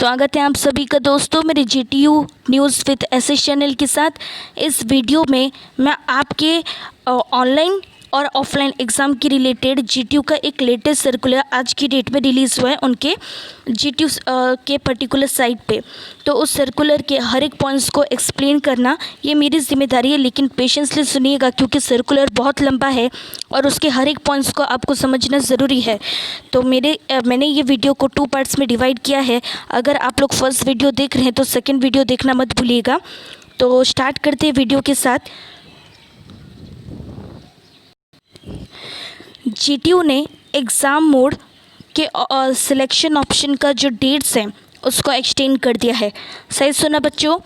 स्वागत है आप सभी का दोस्तों मेरे GTU news with SS channel के साथ। इस वीडियो में मैं आपके ऑनलाइन और ऑफलाइन एग्ज़ाम के रिलेटेड जीटीयू का एक लेटेस्ट सर्कुलर आज की डेट में रिलीज़ हुआ है उनके जीटीयू के पर्टिकुलर साइट पे। तो उस सर्कुलर के हर एक पॉइंट्स को एक्सप्लेन करना ये मेरी जिम्मेदारी है, लेकिन पेशेंसली सुनिएगा क्योंकि सर्कुलर बहुत लंबा है और उसके हर एक पॉइंट्स को आपको समझना ज़रूरी है। तो मैंने ये वीडियो को 2 पार्ट्स में डिवाइड किया है। अगर आप लोग फर्स्ट वीडियो देख रहे हैं तो सेकेंड वीडियो देखना मत भूलिएगा। तो स्टार्ट करते हैं वीडियो के साथ। जीटीयू ने एग्ज़ाम मोड के सिलेक्शन ऑप्शन का जो डेट्स हैं उसको एक्सटेंड कर दिया है। सही सुना बच्चों,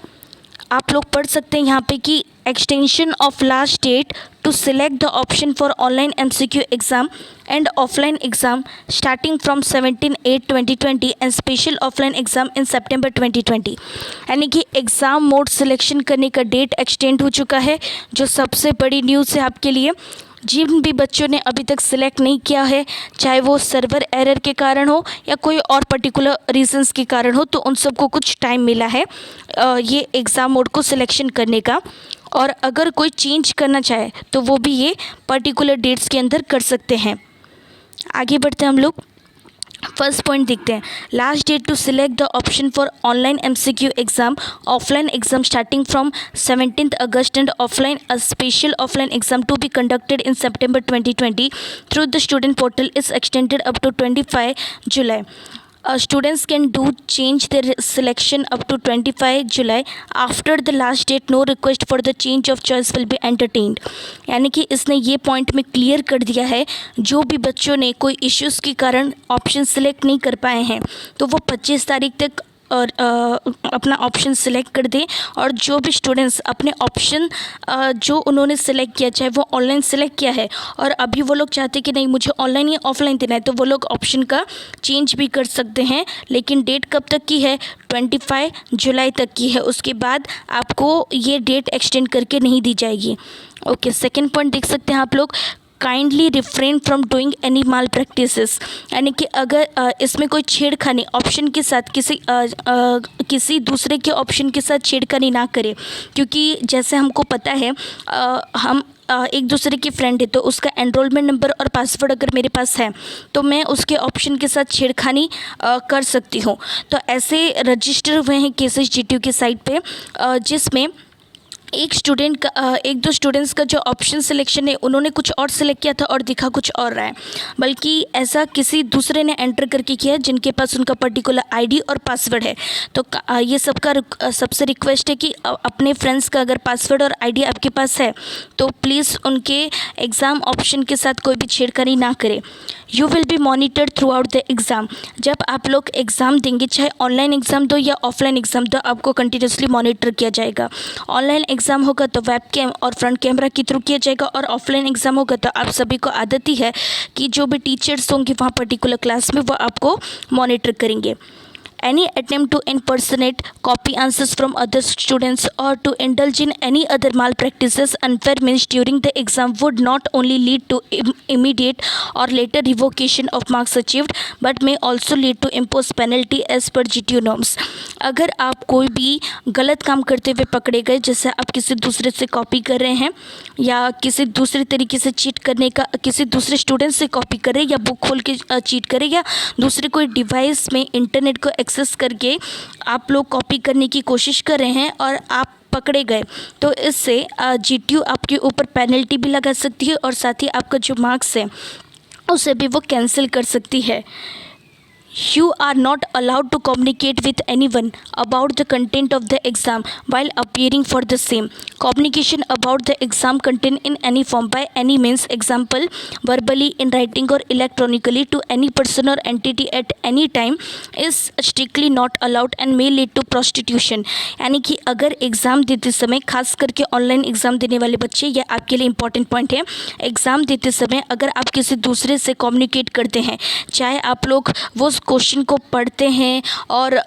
आप लोग पढ़ सकते हैं यहाँ पे कि extension of last date to select the option for online MCQ exam and offline exam starting from 17/8/2020 and special offline exam in सितंबर 2020। यानी कि एग्ज़ाम मोड सिलेक्शन करने का डेट एक्सटेंड हो चुका है, जो सबसे बड़ी न्यूज़ है आपके लिए। जिन भी बच्चों ने अभी तक सिलेक्ट नहीं किया है, चाहे वो सर्वर एरर के कारण हो या कोई और पर्टिकुलर रीजंस के कारण हो, तो उन सबको कुछ टाइम मिला है ये एग्ज़ाम मोड को सिलेक्शन करने का। और अगर कोई चेंज करना चाहे तो वो भी ये पर्टिकुलर डेट्स के अंदर कर सकते हैं। आगे बढ़ते हैं हम लोग। फर्स्ट पॉइंट देखते हैं। Last date to select the option for online MCQ exam offline exam starting from 17 August and offline a special offline exam to be conducted in September 2020 through the student portal is extended up to 25 July. Students can do change their selection up to 25 July. After the last date, no request for the change of choice will be entertained. यानी कि इसने ये point में clear कर दिया है, जो भी बच्चों ने कोई इश्यूज़ के कारण ऑप्शन सेलेक्ट नहीं कर पाए हैं तो वो 25 तारीख तक और अपना ऑप्शन सेलेक्ट कर दें। और जो भी स्टूडेंट्स अपने ऑप्शन जो उन्होंने सेलेक्ट किया, चाहे वो ऑनलाइन सेलेक्ट किया है और अभी वो लोग चाहते कि नहीं मुझे ऑनलाइन या ऑफलाइन देना है, तो वो लोग ऑप्शन का चेंज भी कर सकते हैं। लेकिन डेट कब तक की है? 25 जुलाई तक की है। उसके बाद आपको ये डेट एक्सटेंड करके नहीं दी जाएगी। ओके, सेकेंड पॉइंट देख सकते हैं आप लोग। Kindly refrain from doing any mall practices. यानी कि अगर इसमें कोई छेड़खानी ऑप्शन के साथ किसी दूसरे के ऑप्शन के साथ छेड़खानी ना करें, क्योंकि जैसे हमको पता है हम एक दूसरे की फ्रेंड है, तो उसका एनरोलमेंट नंबर और पासवर्ड अगर मेरे पास है तो मैं उसके ऑप्शन के साथ छेड़खानी कर सकती हूँ। तो ऐसे रजिस्टर हुए हैं केसेस जीटीयू की साइट पे, जिसमें एक दो स्टूडेंट्स का जो ऑप्शन सिलेक्शन है उन्होंने कुछ और सिलेक्ट किया था और दिखा कुछ और रहा है, बल्कि ऐसा किसी दूसरे ने एंटर करके किया है जिनके पास उनका पर्टिकुलर आईडी और पासवर्ड है। तो ये सबसे रिक्वेस्ट है कि अपने फ्रेंड्स का अगर पासवर्ड और आईडी आपके पास है तो प्लीज़ उनके एग्ज़ाम ऑप्शन के साथ कोई भी छेड़खानी ना करें। You will be monitored through out the exam. जब आप लोग एग्ज़ाम देंगे, चाहे ऑनलाइन एग्ज़ाम दो या ऑफलाइन एग्ज़ाम दो, आपको कंटिन्यूसली मॉनिटर किया जाएगा। ऑनलाइन एग्ज़ाम होगा तो वेब कैम और फ्रंट कैमरा के थ्रू किया जाएगा, और ऑफलाइन एग्ज़ाम होगा तो आप सभी को आदत ही है कि जो भी टीचर्स होंगे वहाँ पर्टिकुलर क्लास में वो आपको मॉनिटर करेंगे। Any attempt to impersonate, copy answers from other students or to indulge in any other malpractices, unfair means during the exam would not only lead to immediate or later revocation of marks achieved but may also lead to impose penalty as per GTU norms। अगर आप कोई भी गलत काम करते हुए पकड़े गए, जैसे आप किसी दूसरे से कॉपी कर रहे हैं या किसी दूसरे तरीके से चीट करने का, किसी दूसरे स्टूडेंट से कॉपी कर रहे हैं या बुक खोल के चीट करें, या दूसरे कोई डिवाइस में इंटरनेट को एक्सेस करके आप लोग कॉपी करने की कोशिश कर रहे हैं और आप पकड़े गए, तो इससे जीटीयू आपके ऊपर पेनल्टी भी लगा सकती है और साथ ही आपका जो मार्क्स है उसे भी वो कैंसिल कर सकती है। You are not allowed to communicate with anyone about the content of the exam while appearing for the same. Communication about the exam content in any form by any means, example verbally, in writing or electronically, to any person or entity at any time is strictly not allowed and may lead to prostitution। यानी कि अगर exam देते समय, खास करके online exam देने वाले बच्चे, यह आपके लिए इंपॉर्टेंट पॉइंट है। एग्ज़ाम देते समय अगर आप किसी दूसरे से कम्युनिकेट करते हैं, चाहे आप लोग वो क्वेश्चन को पढ़ते हैं और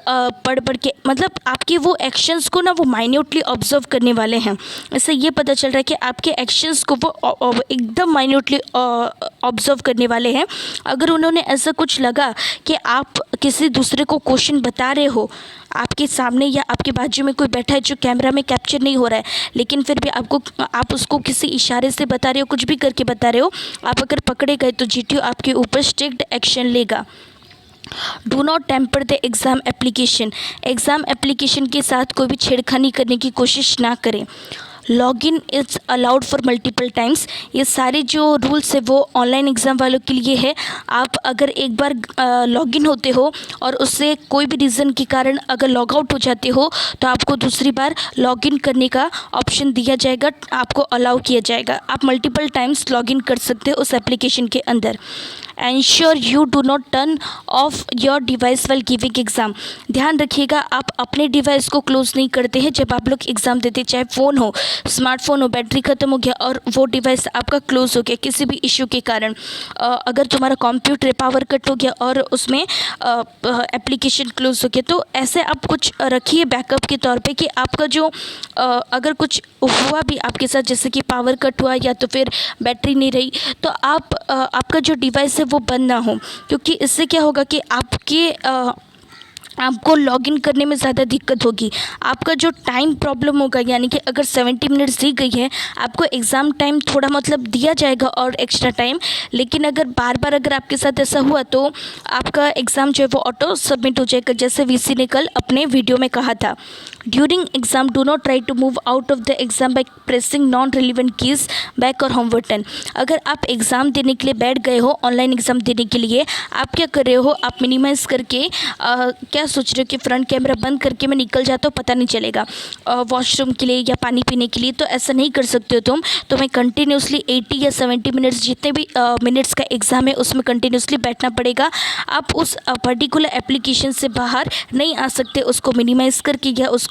पढ़ पढ़ के मतलब आपके वो एक्शंस को ना वो माइन्यूटली ऑब्जर्व करने वाले हैं। इससे ये पता चल रहा है कि आपके एक्शंस को वो एकदम माइन्यूटली ऑब्जर्व करने वाले हैं। अगर उन्होंने ऐसा कुछ लगा कि आप किसी दूसरे को क्वेश्चन बता रहे हो, आपके सामने या आपके बाजू में कोई बैठा है जो कैमरा में कैप्चर नहीं हो रहा है, लेकिन फिर भी आप उसको किसी इशारे से बता रहे हो, कुछ भी करके बता रहे हो, आप अगर पकड़े गए तो जीटीओ आपके ऊपर स्ट्रिक्ट एक्शन लेगा। Do not tamper the exam application. Exam application के साथ कोई भी छेड़खानी करने की कोशिश ना करें। Login is allowed for multiple times. ये सारे जो रूल्स है वो ऑनलाइन एग्ज़ाम वालों के लिए है। आप अगर एक बार लॉगिन होते हो और उससे कोई भी रीज़न के कारण अगर लॉग आउट हो जाते हो तो आपको दूसरी बार लॉगिन करने का ऑप्शन दिया जाएगा, आपको अलाउ किया जाएगा। आप मल्टीपल टाइम्स लॉगिन कर सकते हो उस एप्लीकेशन के अंदर। Ensure you do not turn off your device while giving exam. ध्यान रखिएगा आप अपने डिवाइस को क्लोज़ नहीं करते हैं जब आप लोग एग्ज़ाम देते, चाहे फ़ोन हो, स्मार्टफोन हो, बैटरी ख़त्म हो गया और वो डिवाइस आपका क्लोज़ हो गया किसी भी इशू के कारण, अगर तुम्हारा कंप्यूटर पावर कट हो गया और उसमें एप्लीकेशन क्लोज़ हो गया, तो ऐसे आप कुछ रखिए बैकअप के तौर पे कि आपका जो अगर कुछ हुआ भी आपके साथ, जैसे कि पावर कट हुआ या तो फिर बैटरी नहीं रही, तो आपका जो डिवाइस है वो बंद ना हो, क्योंकि इससे क्या होगा कि आपको लॉगिन करने में ज़्यादा दिक्कत होगी। आपका जो टाइम प्रॉब्लम होगा, यानी कि अगर 70 मिनट्स दी गई है, आपको एग्ज़ाम टाइम थोड़ा मतलब दिया जाएगा और एक्स्ट्रा टाइम, लेकिन अगर बार बार अगर आपके साथ ऐसा हुआ तो आपका एग्ज़ाम जो है वो ऑटो सबमिट हो जाएगा, जैसे वीसी ने कल अपने वीडियो में कहा था। During exam do not try to move out of the exam by pressing non relevant keys back और होम बटन। अगर आप एग्ज़ाम देने के लिए बैठ गए हो, ऑनलाइन एग्ज़ाम देने के लिए, आप क्या कर रहे हो, आप मिनिमाइज़ करके क्या सोच रहे हो कि फ्रंट कैमरा बंद करके मैं निकल जाता हूँ, पता नहीं चलेगा वॉशरूम के लिए या पानी पीने के लिए, तो ऐसा नहीं कर सकते हो तुम। तुम्हें कंटिन्यूसली 80 या 70 मिनट्स जितने भी मिनट्स का एग्ज़ाम है उसमें कंटिन्यूसली बैठना पड़ेगा। आप उस पर्टिकुलर एप्लीकेशन से बाहर नहीं आ सकते, उसको मिनिमाइज़ करके या उसको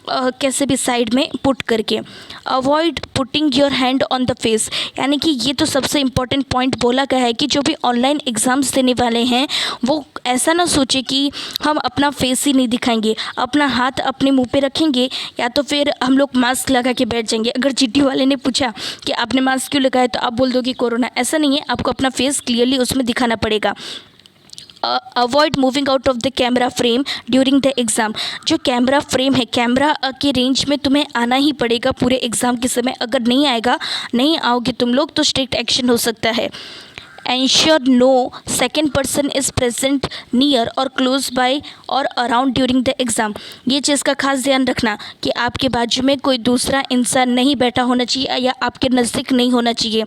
कैसे भी साइड में पुट करके। Avoid putting your hand on the face, यानी कि ये तो सबसे इम्पॉर्टेंट पॉइंट बोला गया है कि जो भी ऑनलाइन एग्ज़ाम्स देने वाले हैं वो ऐसा ना सोचे कि हम अपना फेस ही नहीं दिखाएंगे, अपना हाथ अपने मुंह पे रखेंगे या तो फिर हम लोग मास्क लगा के बैठ जाएंगे। अगर जीटी वाले ने पूछा कि आपने मास्क क्यों लगाया तो आप बोल दो कि कोरोना। ऐसा नहीं है, आपको अपना फेस क्लियरली उसमें दिखाना पड़ेगा। Avoid moving out of the camera frame during the exam. जो कैमरा फ्रेम है, कैमरा के रेंज में तुम्हें आना ही पड़ेगा पूरे एग्ज़ाम के समय। अगर नहीं आओगे तुम लोग तो स्ट्रिक्ट एक्शन हो सकता है। Ensure no second person is present near or close by और around during the exam। ये चीज़ का खास ध्यान रखना कि आपके बाजू में कोई दूसरा इंसान नहीं बैठा होना चाहिए या आपके नज़दीक नहीं होना चाहिए।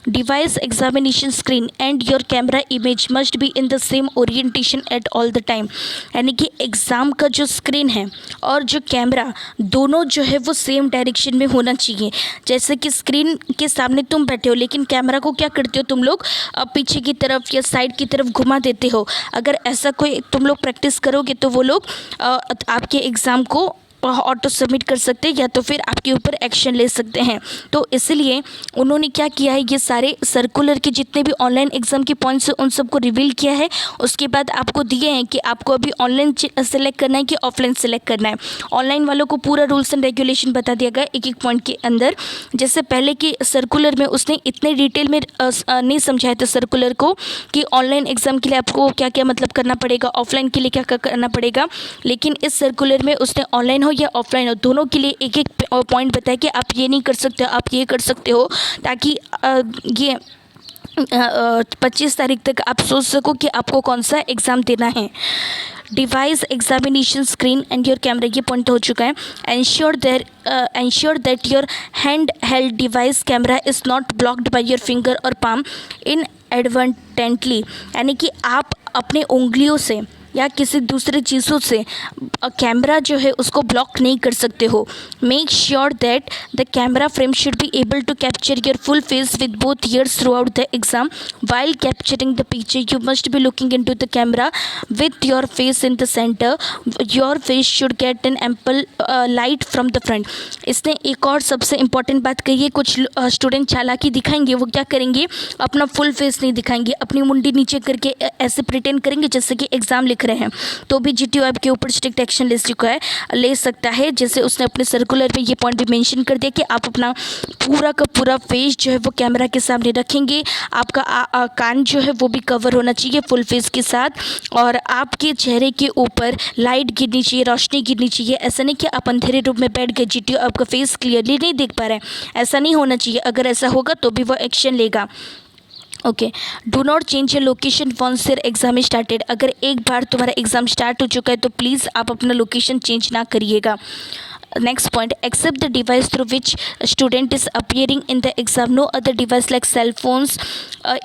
Device examination screen and your camera image must be in the same orientation at all the time. यानी कि एग्ज़ाम का जो स्क्रीन है और जो कैमरा दोनों जो है वो सेम डायरेक्शन में होना चाहिए। जैसे कि स्क्रीन के सामने तुम बैठे हो लेकिन कैमरा को क्या करते हो तुम लोग पीछे की तरफ या साइड की तरफ घुमा देते हो। अगर ऐसा कोई तुम लोग प्रैक्टिस करोगे तो वो लोग आपके एग्ज़ाम को ऑटो सबमिट कर सकते हैं या तो फिर आपके ऊपर एक्शन ले सकते हैं। तो इसलिए उन्होंने क्या किया है, ये सारे सर्कुलर के जितने भी ऑनलाइन एग्ज़ाम के पॉइंट्स हैं उन सबको रिवील किया है। उसके बाद आपको दिए हैं कि आपको अभी ऑनलाइन सेलेक्ट करना है कि ऑफलाइन सेलेक्ट करना है। ऑनलाइन वालों को पूरा रूल्स एंड रेगुलेशन बता दिया गया एक एक पॉइंट के अंदर। जैसे पहले के सर्कुलर में उसने इतने डिटेल में नहीं समझाया था सर्कुलर को कि ऑनलाइन एग्ज़ाम के लिए आपको क्या क्या मतलब करना पड़ेगा, ऑफलाइन के लिए क्या क्या करना पड़ेगा। लेकिन इस सर्कुलर में उसने ऑनलाइन हो या ऑफलाइन हो दोनों के लिए एक एक पॉइंट बताया कि आप ये नहीं कर सकते, आप ये कर सकते हो, ताकि ये 25 तारीख तक आप सोच सको कि आपको कौन सा एग्ज़ाम देना है। Device examination screen and your camera, ये पॉइंट हो चुका है। Ensure that your hand held device camera is not blocked by your finger और पाम इन एडवर्टेंटली। यानी कि आप अपने उंगलियों से या किसी दूसरे चीज़ों से कैमरा जो है उसको ब्लॉक नहीं कर सकते हो। Make sure that the camera frame should be able to capture your full face with both ears throughout the exam. While capturing the picture you must be looking into the camera with your face in the centre. Your face should get an ample light from the front. इसने एक और सबसे important बात कही है, कुछ student चालाकी दिखाएंगे, वो क्या करेंगे, अपना फुल फेस नहीं दिखाएंगे, अपनी मुंडी नीचे करके ऐसे प्रिटेंड करेंगे जैसे कि एग्ज़ाम लिख रहे हैं। तो भी जीटीयू आपके ऊपर स्ट्रिक्ट एक्शन ले सकता है। जैसे उसने अपने सर्कुलर में ये पॉइंट भी मेंशन कर दिया कि आप अपना पूरा का पूरा फेस जो है वो कैमरा के सामने रखेंगे। आपका कान जो है वो भी कवर होना चाहिए फुल फेस के साथ, और आपके चेहरे के ऊपर लाइट गिरनी चाहिए, रोशनी गिरनी चाहिए। ऐसा नहीं कि आप अंधेरे रूम में बैठ गए, जीटीयू आपका फेस क्लियरली नहीं देख पा रहे हैं, ऐसा नहीं होना चाहिए। अगर ऐसा होगा तो भी वो एक्शन लेगा। Okay, do not change your location once your exam started. अगर एक बार तुम्हारा एग्ज़ाम स्टार्ट हो चुका है तो प्लीज़ आप अपना लोकेशन चेंज ना करिएगा। Next point, except the device through which student is appearing in the exam. No other device like cell phones,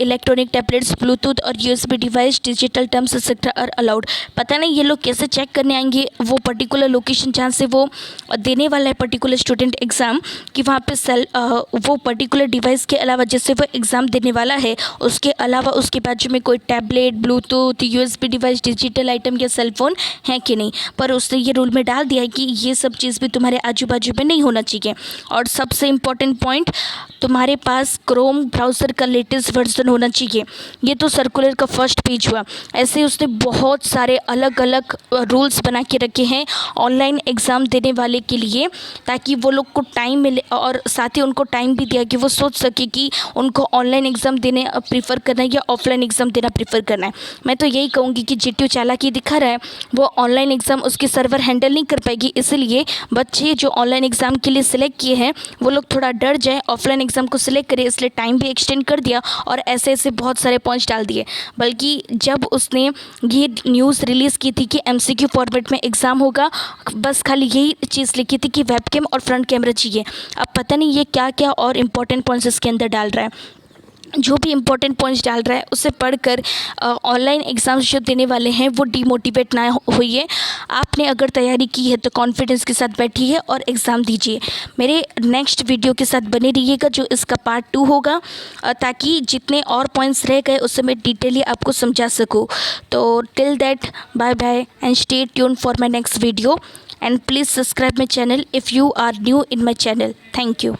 electronic tablets, bluetooth और USB device, digital terms etcetera are allowed. पता नहीं ये लोग कैसे check करने आएंगे वो पर्टिकुलर लोकेशन जहाँ से वो देने वाला है पर्टिकुलर स्टूडेंट एग्ज़ाम, कि वहाँ पे वो पर्टिकुलर डिवाइस के अलावा जैसे वो एग्ज़ाम देने वाला है उसके अलावा उसके बाजू में कोई tablet, Bluetooth, USB device, digital item या सेल फोन है कि नहीं। पर उसने ये रूल में डाल दिया है कि ये सब चीज़ भी तुम्हारे आजू बाजू में नहीं होना चाहिए। और सबसे इम्पॉर्टेंट पॉइंट, तुम्हारे पास क्रोम ब्राउज़र का लेटेस्ट वर्जन होना चाहिए। ये तो सर्कुलर का फर्स्ट पेज हुआ, ऐसे उसने बहुत सारे अलग अलग रूल्स बना के रखे हैं ऑनलाइन एग्ज़ाम देने वाले के लिए, ताकि वो लोग को टाइम मिले और साथ ही उनको टाइम भी दिया कि वो सोच सके कि उनको ऑनलाइन एग्ज़ाम देने प्रीफर करना है या ऑफलाइन एग्ज़ाम देना प्रीफर करना है। मैं तो यही कहूँगी कि जीटीयू चालाकी दिखा रहा है, वो ऑनलाइन एग्ज़ाम उसके सर्वर हैंडल नहीं कर पाएगी, इसलिए बच्चे जो ऑनलाइन एग्ज़ाम के लिए सिलेक्ट किए हैं वो लोग थोड़ा डर जाए, ऑफलाइन एग्ज़ाम को सिलेक्ट करें, इसलिए टाइम भी एक्सटेंड कर दिया और ऐसे ऐसे बहुत सारे पॉइंट्स डाल दिए। बल्कि जब उसने ये न्यूज़ रिलीज़ की थी कि एमसीक्यू फॉर्मेट में एग्ज़ाम होगा, बस खाली यही चीज़ लिखी थी कि वेबकैम और फ्रंट कैमरा चाहिए। अब पता नहीं ये क्या क्या और इम्पोर्टेंट पॉइंट्स इसके अंदर डाल रहा है। जो भी इम्पोर्टेंट पॉइंट्स डाल रहा है उसे पढ़कर ऑनलाइन एग्ज़ाम्स जो देने वाले हैं वो डीमोटिवेट ना होइए। आपने अगर तैयारी की है तो कॉन्फिडेंस के साथ बैठिए और एग्ज़ाम दीजिए। मेरे नेक्स्ट वीडियो के साथ बने रहिएगा जो इसका पार्ट 2 होगा, ताकि जितने और पॉइंट्स रह गए उससे मैं डिटेली आपको समझा सकूँ। तो till that, bye bye and stay tune for my next video, and please subscribe my channel if you are new in my channel. Thank you.